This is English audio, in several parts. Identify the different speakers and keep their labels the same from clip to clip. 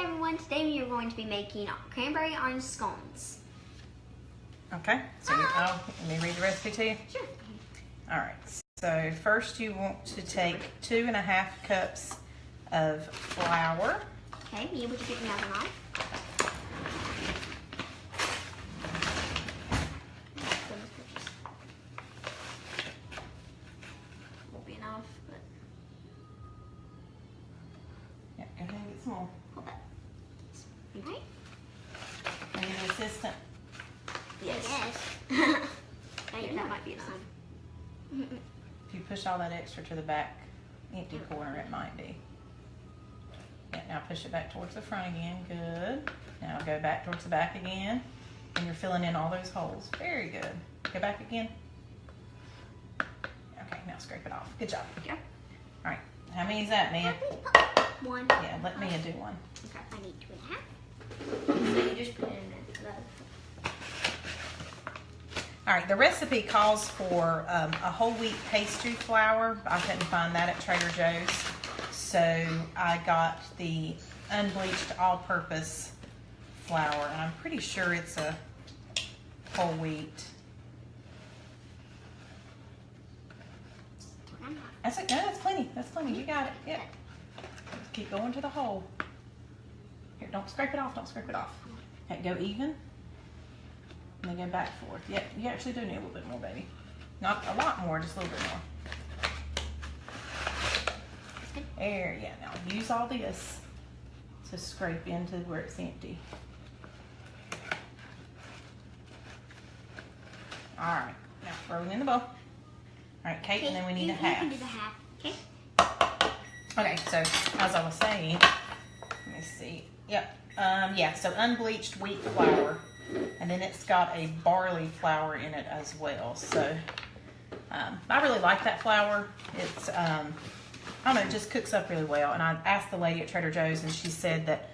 Speaker 1: Hi everyone, today we are going to be making cranberry orange scones.
Speaker 2: Okay, so let me read the recipe to you.
Speaker 1: Sure.
Speaker 2: All right, so first you want to take 2.5 cups of flour.
Speaker 1: Okay, be able to get another knife. Won't be enough, but
Speaker 2: Yeah, go ahead and get some more.
Speaker 1: hold that. Okay.
Speaker 2: I need an assistant.
Speaker 1: Yes. I think that might be enough.
Speaker 2: If you push all that extra to the back empty corner, it might be. Yeah, now push it back towards the front again. Good. Now go back towards the back again. And you're filling in all those holes. Very good. Go back again. Okay, now scrape it off. Good job.
Speaker 1: Yeah.
Speaker 2: All right. How many is that, Mia?
Speaker 1: One.
Speaker 2: Yeah, let Mia do one.
Speaker 1: Okay, I need 2.5. So you just put it in there.
Speaker 2: All right, the recipe calls for a whole wheat pastry flour. I couldn't find that at Trader Joe's, so I got the unbleached all-purpose flour, and I'm pretty sure it's a whole wheat. That's okay. No, that's plenty. That's plenty. You got it. Yep. Just keep going to the hole. Here, don't scrape it off. Don't scrape it off. Okay, go even. And then go back forth. Yep, you actually do need a little bit more, baby. Not a lot more, just a little bit more. There, yeah. Now use all this to scrape into where it's empty. All right, now throw it in the bowl. All right, Kate, and then we need a half.
Speaker 1: You can do the half, okay?
Speaker 2: Okay, so as I was saying, let me see. Yep, yeah, so unbleached wheat flour. And then it's got a barley flour in it as well. So I really like that flour. It's, I don't know, it just cooks up really well. And I asked the lady at Trader Joe's and she said that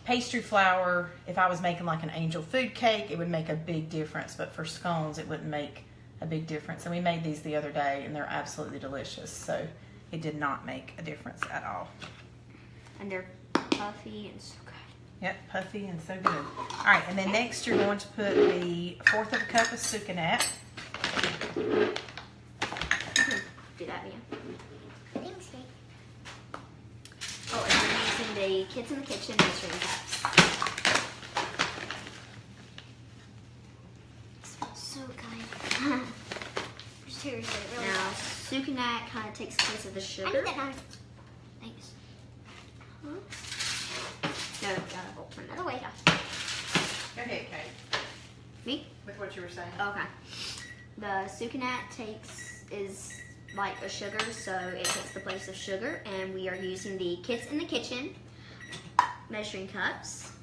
Speaker 2: pastry flour, if I was making like an angel food cake, it would make a big difference. But for scones, it wouldn't make a big difference. And we made these the other day and they're absolutely delicious. So it did not make a difference at all.
Speaker 1: And they're puffy and so good.
Speaker 2: Yep, puffy and so good. All right, and then next you're going to put the 1/4 cup of sucanat.
Speaker 1: Do that, Mia. Thanks, Kate. Oh, and we're using the Kids in the Kitchen measuring cups. It smells so good. Seriously, it really now, sucanat kind of takes place of the sugar. I need that knife. Thanks. Huh? No, turn that away.
Speaker 2: Go ahead, Kate.
Speaker 1: Me?
Speaker 2: With what you were saying.
Speaker 1: Okay. The sucanat is like a sugar, so it takes the place of sugar, and we are using the Kids in the Kitchen measuring cups.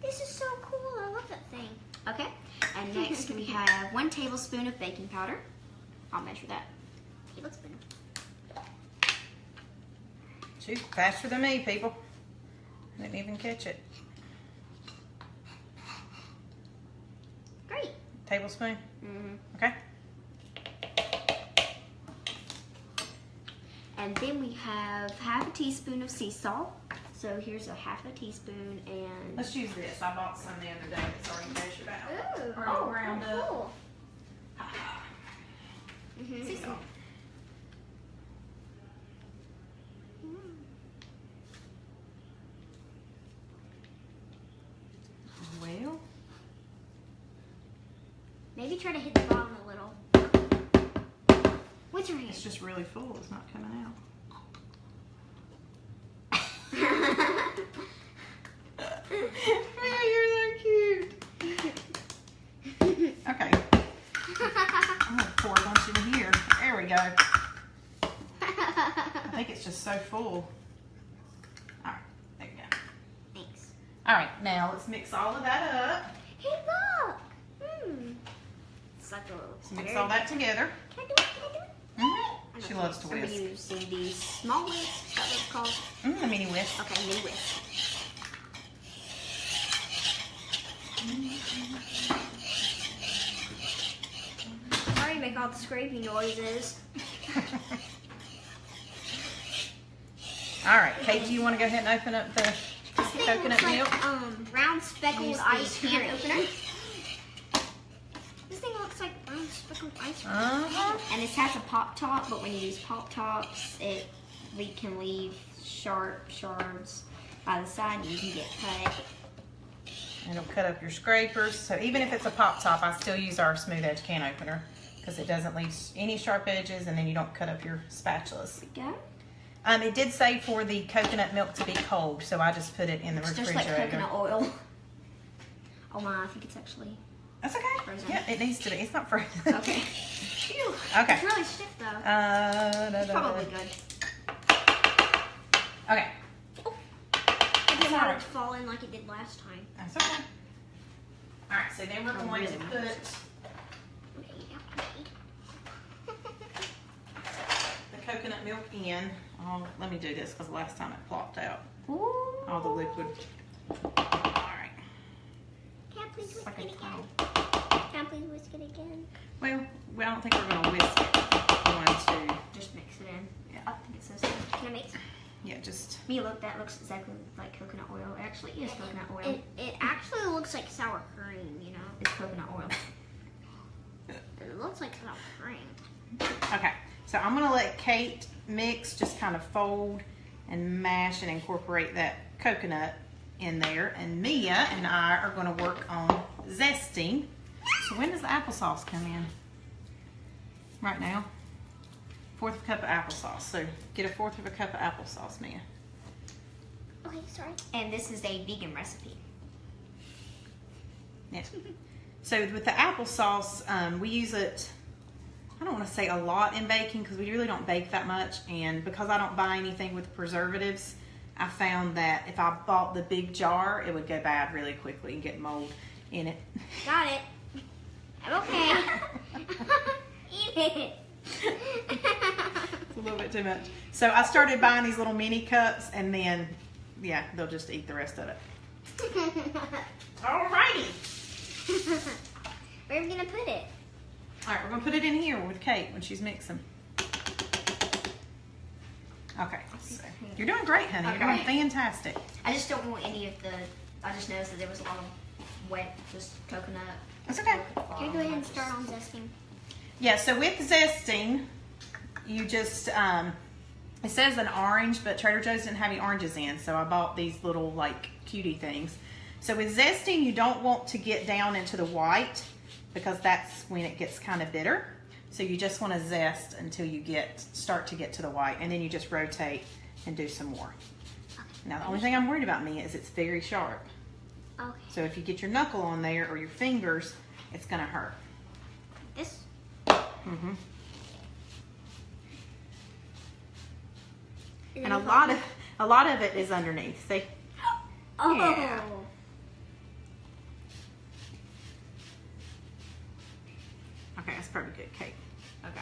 Speaker 1: This is so cool. I love that thing. Okay. And next we have 1 tablespoon of baking powder. I'll measure that. Tablespoon.
Speaker 2: Shoot, faster than me, people. Didn't even catch it.
Speaker 1: Great.
Speaker 2: Tablespoon?
Speaker 1: Mm-hmm.
Speaker 2: Okay.
Speaker 1: And then we have 1/2 teaspoon of sea salt. So here's a 1/2 teaspoon and...
Speaker 2: Let's use this. I bought some the other day that's already measured out.
Speaker 1: Ooh,
Speaker 2: Already ground up.
Speaker 1: Cool. Mm-hmm.
Speaker 2: Sea salt. Well,
Speaker 1: Maybe try to hit the bottom a little. With your hand.
Speaker 2: it's just really full. It's not coming out. Yeah, you're so cute. Okay. I'm going to pour a bunch in here. There we go. I think it's just so full. All right, there you go.
Speaker 1: Thanks.
Speaker 2: All right, now let's mix all of that up.
Speaker 1: Hey, look! It's like a little...
Speaker 2: Let's mix all that together.
Speaker 1: Can I do it? Can I do it?
Speaker 2: Mm-hmm. She loves to
Speaker 1: I'm
Speaker 2: whisk.
Speaker 1: using the small whisk. Is that what it's called?
Speaker 2: A mini whisk.
Speaker 1: Okay, mini whisk. Sorry to make all the scraping noises.
Speaker 2: All right, Kate, do you want to go ahead and open up the
Speaker 1: This thing
Speaker 2: Coconut
Speaker 1: looks
Speaker 2: milk.
Speaker 1: like round speckled
Speaker 2: Use the
Speaker 1: ice
Speaker 2: can
Speaker 1: cream.
Speaker 2: opener.
Speaker 1: This thing looks like round speckled ice cream.
Speaker 2: Uh-huh.
Speaker 1: And this has a pop top, but when you use pop tops, we can leave sharp shards by the side, and you can get cut.
Speaker 2: It'll cut up your scrapers. So even if it's a pop top, I still use our smooth edge can opener because it doesn't leave any sharp edges, and then you don't cut up your spatulas.
Speaker 1: There we go.
Speaker 2: It did say for the coconut milk to be cold, so I just put it in the
Speaker 1: It's
Speaker 2: refrigerator.
Speaker 1: just like coconut oil. Oh my, I think it's actually
Speaker 2: That's okay.
Speaker 1: frozen.
Speaker 2: Yeah, it needs to be. It's not frozen.
Speaker 1: Okay. Phew.
Speaker 2: Okay.
Speaker 1: It's really stiff though. It's probably good.
Speaker 2: Okay.
Speaker 1: Oh. It didn't want it to fall in like it did last time.
Speaker 2: That's okay. All right, so then we're going to put the coconut milk in. Oh, let me do this because last time it plopped out.
Speaker 1: Ooh.
Speaker 2: All the liquid. All right.
Speaker 1: Can I please
Speaker 2: It's
Speaker 1: whisk
Speaker 2: like
Speaker 1: it
Speaker 2: a
Speaker 1: again?
Speaker 2: towel.
Speaker 1: Can I please whisk it again?
Speaker 2: Well, I don't think we're going to whisk it. We're going to,
Speaker 1: Just mix it in.
Speaker 2: Yeah.
Speaker 1: I think it's so simple. Can I mix?
Speaker 2: yeah, just.
Speaker 1: Me, look, that looks exactly like coconut oil. It actually is coconut oil. It actually looks like sour cream, you know? It's coconut oil. It looks like sour cream.
Speaker 2: Okay, so I'm going to let Kate mix, just kind of fold and mash and incorporate that coconut in there. And Mia and I are going to work on zesting. So when does the applesauce come in? Right now. 1/4 cup of applesauce. So get a 1/4 of a cup of applesauce, Mia.
Speaker 1: Okay, sorry. And this is a vegan recipe.
Speaker 2: Yes. So with the applesauce, we use it, I don't want to say a lot in baking because we really don't bake that much. And because I don't buy anything with preservatives, I found that if I bought the big jar, it would go bad really quickly and get mold in it.
Speaker 1: Got it. I'm okay. Eat it.
Speaker 2: It's a little bit too much. So I started buying these little mini cups, and then, yeah, they'll just eat the rest of it. Alrighty.
Speaker 1: Where are we gonna put it?
Speaker 2: All right, we're gonna put it in here with Kate when she's mixing. Okay, so you're doing great, honey. You're doing fantastic.
Speaker 1: I just don't want any of the. I just noticed that there was a lot of wet, just coconut.
Speaker 2: That's okay.
Speaker 1: Can you go ahead and start on zesting?
Speaker 2: Yeah, so with zesting, you just, it says an orange, but Trader Joe's didn't have any oranges in, so I bought these little, like, cutie things. So with zesting, you don't want to get down into the white because that's when it gets kind of bitter. So you just want to zest until you start to get to the white, and then you just rotate and do some more. Now, the only thing I'm worried about, Mia, is it's very sharp.
Speaker 1: Okay.
Speaker 2: So if you get your knuckle on there or your fingers, it's going to hurt.
Speaker 1: This.
Speaker 2: Mm-hmm. And a lot of it is underneath. See?
Speaker 1: Oh.
Speaker 2: Yeah. Okay, that's pretty good, Kate. Okay.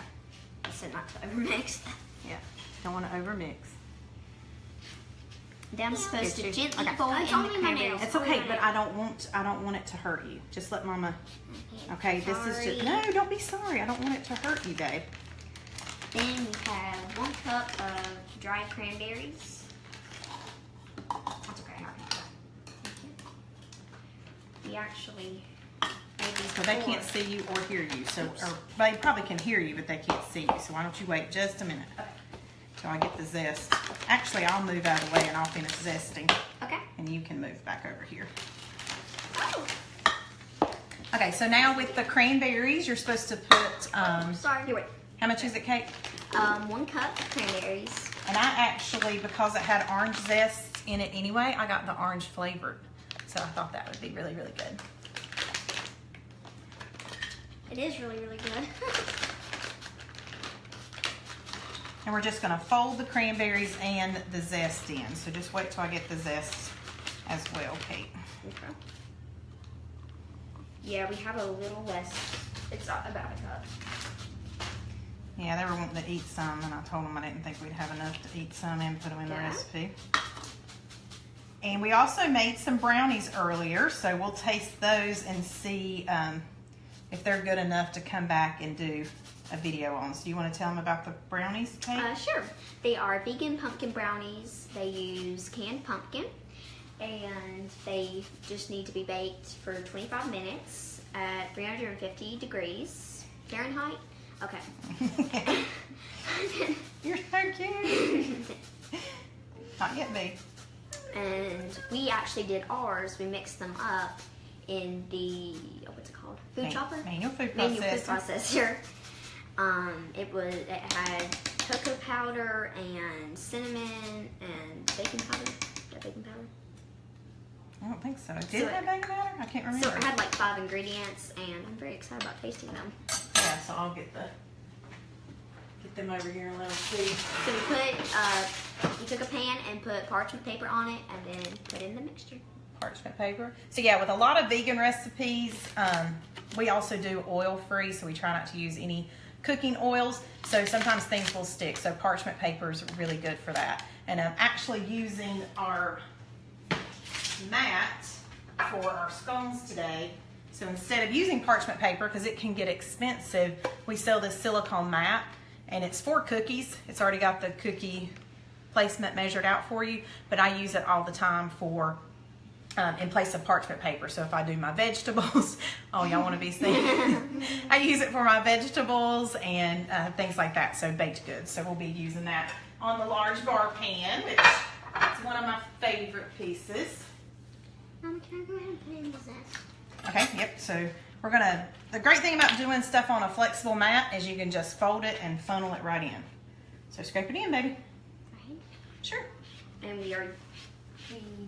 Speaker 1: I said not to overmix.
Speaker 2: Yeah. Don't want to overmix.
Speaker 1: Then I'm supposed to
Speaker 2: Get you-
Speaker 1: gently
Speaker 2: okay.
Speaker 1: fold in
Speaker 3: It's
Speaker 1: the
Speaker 3: only my
Speaker 1: cranberries.
Speaker 3: nails.
Speaker 2: It's okay, but I don't want it to hurt you. Just let Mama. Okay, this is just
Speaker 1: Sorry.
Speaker 2: no. Don't be sorry. I don't want it to hurt you, babe.
Speaker 1: Then we have 1 cup of dried cranberries. That's okay. I can do that. We actually made these
Speaker 2: So they
Speaker 1: before.
Speaker 2: can't see you or hear you. So, or they probably can hear you, but they can't see you. So why don't you wait just a minute till I get the zest. Actually, I'll move out of the way and I'll finish zesting,
Speaker 1: Okay.
Speaker 2: and you can move back over here.
Speaker 1: Oh.
Speaker 2: Okay, so now with the cranberries, you're supposed to put,
Speaker 1: Sorry. Here, wait.
Speaker 2: how much is it, Kate?
Speaker 1: 1 cup of cranberries.
Speaker 2: And I actually, because it had orange zest in it anyway, I got the orange flavored. So I thought that would be really, really good.
Speaker 1: It is really, really good.
Speaker 2: And we're just gonna fold the cranberries and the zest in. So just wait till I get the zest as well, Kate.
Speaker 1: Okay. Yeah, we have a little less. It's about a cup.
Speaker 2: Yeah, they were wanting to eat some, and I told them I didn't think we'd have enough to eat some and put them in the
Speaker 1: Yeah.
Speaker 2: recipe. And we also made some brownies earlier, so we'll taste those and see if they're good enough to come back and do a video on. So you want to tell them about the brownies, Kate?
Speaker 1: Sure. They are vegan pumpkin brownies. They use canned pumpkin. and they just need to be baked for 25 minutes at 350 degrees Fahrenheit. Okay.
Speaker 2: You're so cute. Not yet, babe.
Speaker 1: And we actually did ours. We mixed them up in the, what's it called? Food chopper?
Speaker 2: Manual food
Speaker 1: processor. It had cocoa powder and cinnamon and baking powder. Is that baking powder?
Speaker 2: I don't think so. Did it have baking powder? I can't remember.
Speaker 1: So it had like 5 ingredients, and I'm very excited about tasting them.
Speaker 2: Yeah, so I'll get them over here and let them see.
Speaker 1: So you took a pan and put parchment paper on it, and then put in the mixture.
Speaker 2: Parchment paper. So yeah, with a lot of vegan recipes, we also do oil-free, so we try not to use any cooking oils. So sometimes things will stick. So parchment paper is really good for that. And I'm actually using our mat for our scones today. So instead of using parchment paper, because it can get expensive, we sell this silicone mat, and it's for cookies. It's already got the cookie placement measured out for you, but I use it all the time for in place of parchment paper. So if I do my vegetables, oh, y'all want to be seen? I use it for my vegetables and things like that, so baked goods. So we'll be using that on the large bar pan, which is one of my favorite pieces.
Speaker 1: Mom, can I go ahead and put it in the zest?
Speaker 2: Okay, yep, so we're gonna, the great thing about doing stuff on a flexible mat is you can just fold it and funnel it right in. So scrape it in, baby.
Speaker 1: Right.
Speaker 2: Sure.
Speaker 1: And we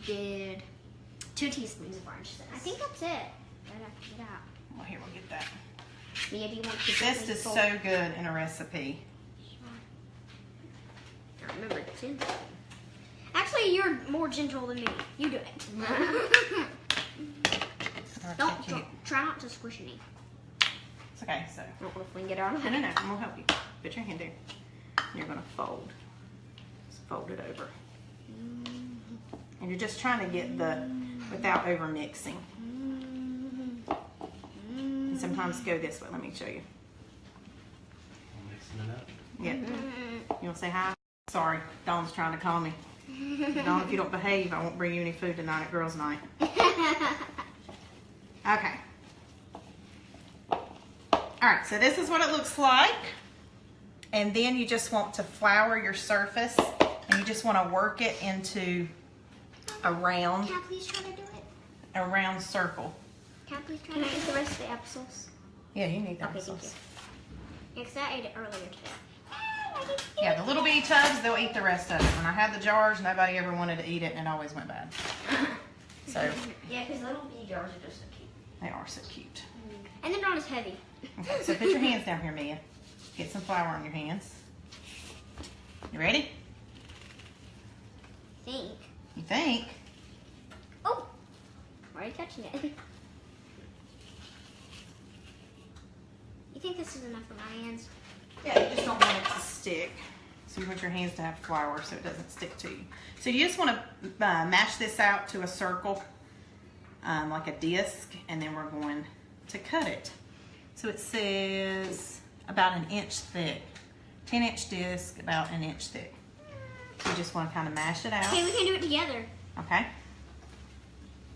Speaker 1: did 2 teaspoons of orange zest. I think that's it. Right after that.
Speaker 2: Well, here, we'll get that.
Speaker 1: Mia, do you want to
Speaker 2: Zest is so good in a recipe.
Speaker 1: I remember it's in. Actually, you're more gentle than me. You do it. Don't try not to squish any.
Speaker 2: It's okay, so.
Speaker 1: I don't know if we can get out of it.
Speaker 2: No, I'm gonna help you. Put your hand there. You're gonna fold. Just fold it over. And you're just trying to get without over mixing. And sometimes go this way. Let me show you.
Speaker 3: I'm mixing it up.
Speaker 2: Yeah. You wanna say hi? Sorry, Dawn's trying to call me. Dawn, if you don't behave, I won't bring you any food tonight at girls' night. Okay. Alright, so this is what it looks like. And then you just want to flour your surface, and you just want to work it into a round,
Speaker 1: Can I please try to do it?
Speaker 2: a round circle.
Speaker 1: Can I please try to eat the rest of the applesauce?
Speaker 2: Yeah, you need that
Speaker 1: Okay, thank you.
Speaker 2: sauce.
Speaker 1: Yeah, because I ate it earlier today.
Speaker 2: Yeah, the little bitty tubs, they'll eat the rest of it. When I had the jars, nobody ever wanted to eat it, and it always went bad. So,
Speaker 1: Yeah, because little bee jars are just so cute.
Speaker 2: they are so cute.
Speaker 1: And they're not as heavy.
Speaker 2: Okay, so put your hands down here, Mia. Get some flour on your hands. You ready?
Speaker 1: Think.
Speaker 2: You think?
Speaker 1: Oh! I'm already touching it. You think this is enough for my hands?
Speaker 2: Yeah, you just don't want it to stick. So you want your hands to have flour so it doesn't stick to you. So you just want to mash this out to a circle, like a disc, and then we're going to cut it. So it says about 1 inch thick. 10-inch disc, about 1 inch thick. So you just want to kind of mash it out.
Speaker 1: Okay, we can do it together.
Speaker 2: Okay.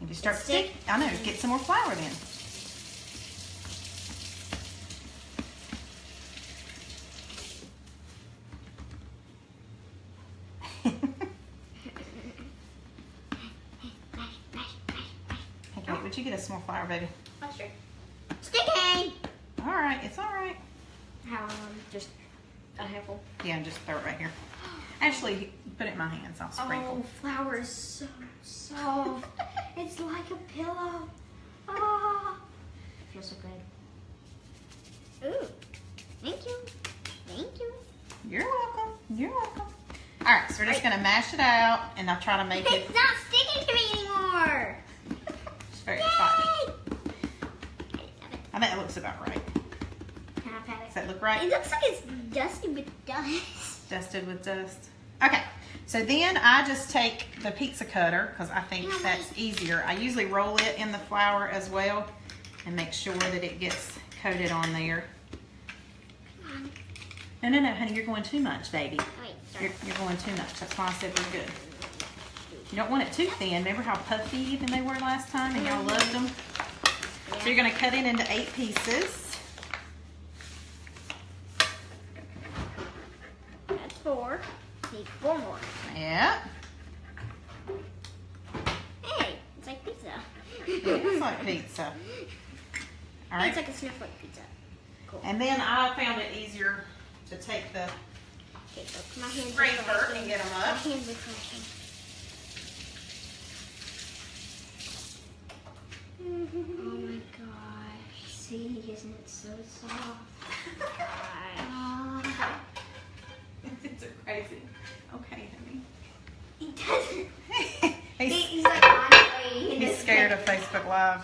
Speaker 2: If you start
Speaker 1: It's
Speaker 2: stick,
Speaker 1: thick?
Speaker 2: I know, get some more flour then. Okay, would you get us some more flour, baby?
Speaker 1: Oh, sure. Sticking!
Speaker 2: All right, it's all right.
Speaker 1: How, just a handful.
Speaker 2: Yeah, and just throw it right here. Actually, put it in my hands. I'll sprinkle.
Speaker 1: Oh, flour is so soft. It's like a pillow. Ah. Feels so good. Ooh. Thank you. Thank you.
Speaker 2: You're welcome. You're welcome. All right, so we're just going to mash it out, and I'll try to make it.
Speaker 1: It's not sticking to me anymore.
Speaker 2: It's very exciting.
Speaker 1: Yay!
Speaker 2: I think it looks about right.
Speaker 1: Can I pat
Speaker 2: Does
Speaker 1: it?
Speaker 2: that look right?
Speaker 1: It looks like it's dusty with dust.
Speaker 2: Dusted with dust. Okay, so then I just take the pizza cutter, because I think that's easier. I usually roll it in the flour as well and make sure that it gets coated on there.
Speaker 1: Come on.
Speaker 2: No, honey, you're going too much, baby.
Speaker 1: Wait, sorry.
Speaker 2: You're going too much. That's why I said we're good. You don't want it too thin. Remember how puffy even they were last time and y'all loved them?
Speaker 1: Yeah.
Speaker 2: So you're gonna cut it into 8 pieces.
Speaker 1: That's 4. Need 4 more.
Speaker 2: Yeah.
Speaker 1: Hey, it's like pizza.
Speaker 2: It's like pizza. All right.
Speaker 1: It's like a snowflake pizza. Cool.
Speaker 2: And then I found it easier to take the
Speaker 1: Okay, so my hands
Speaker 2: scraper and get them
Speaker 1: My
Speaker 2: up.
Speaker 1: hands are cracking. Oh my gosh. See, isn't it so soft?
Speaker 2: It's so crazy. Okay, honey.
Speaker 1: He doesn't.
Speaker 2: He's,
Speaker 1: He's like on a.
Speaker 2: he's scared of Facebook Live.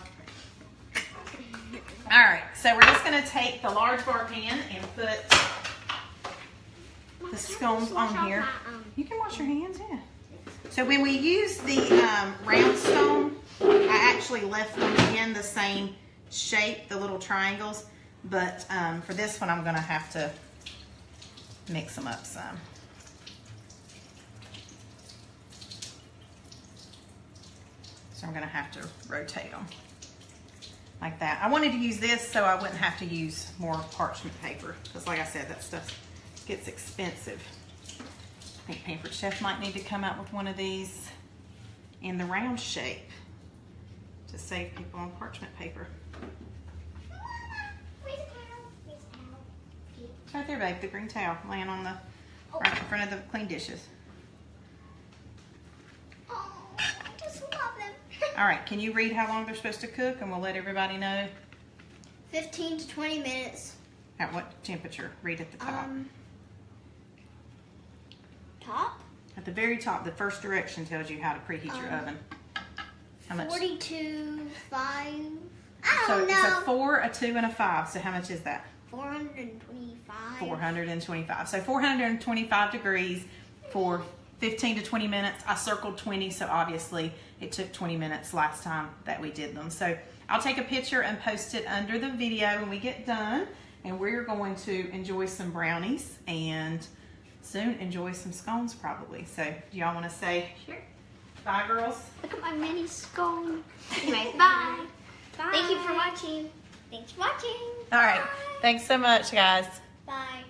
Speaker 2: All right, so we're just gonna take the large bar pan and put the scones on here. You can wash your hands, yeah. So when we use the round stone, I actually left them in the same shape, the little triangles, but for this one I'm gonna have to mix them up some. So I'm gonna have to rotate them like that. I wanted to use this so I wouldn't have to use more parchment paper, because like I said, that stuff gets expensive. I think Pampered Chef might need to come out with one of these in the round shape to save people on parchment paper. It's right there, babe, the green towel laying on the right in front of the clean dishes.
Speaker 1: Oh, I just love them.
Speaker 2: All right, can you read how long they're supposed to cook, and we'll let everybody know
Speaker 1: 15 to 20 minutes.
Speaker 2: at what temperature? Read at the top.
Speaker 1: Top?
Speaker 2: At the very top, the first direction tells you how to preheat your oven. How much?
Speaker 1: 42, 5. I
Speaker 2: So
Speaker 1: don't
Speaker 2: it's a
Speaker 1: know.
Speaker 2: 4, a 2, and a 5. So how much is that?
Speaker 1: 425.
Speaker 2: 425. So 425 degrees for 15 to 20 minutes. I circled 20, so obviously it took 20 minutes last time that we did them. So I'll take a picture and post it under the video when we get done. And we're going to enjoy some brownies and soon enjoy some scones probably. So do y'all want to say
Speaker 1: Sure.
Speaker 2: bye, girls?
Speaker 1: Look at my mini scone. Anyway, bye. Bye. Thank you for watching. Thanks for watching.
Speaker 2: All right.
Speaker 1: Bye.
Speaker 2: Thanks so much, guys.
Speaker 1: Bye.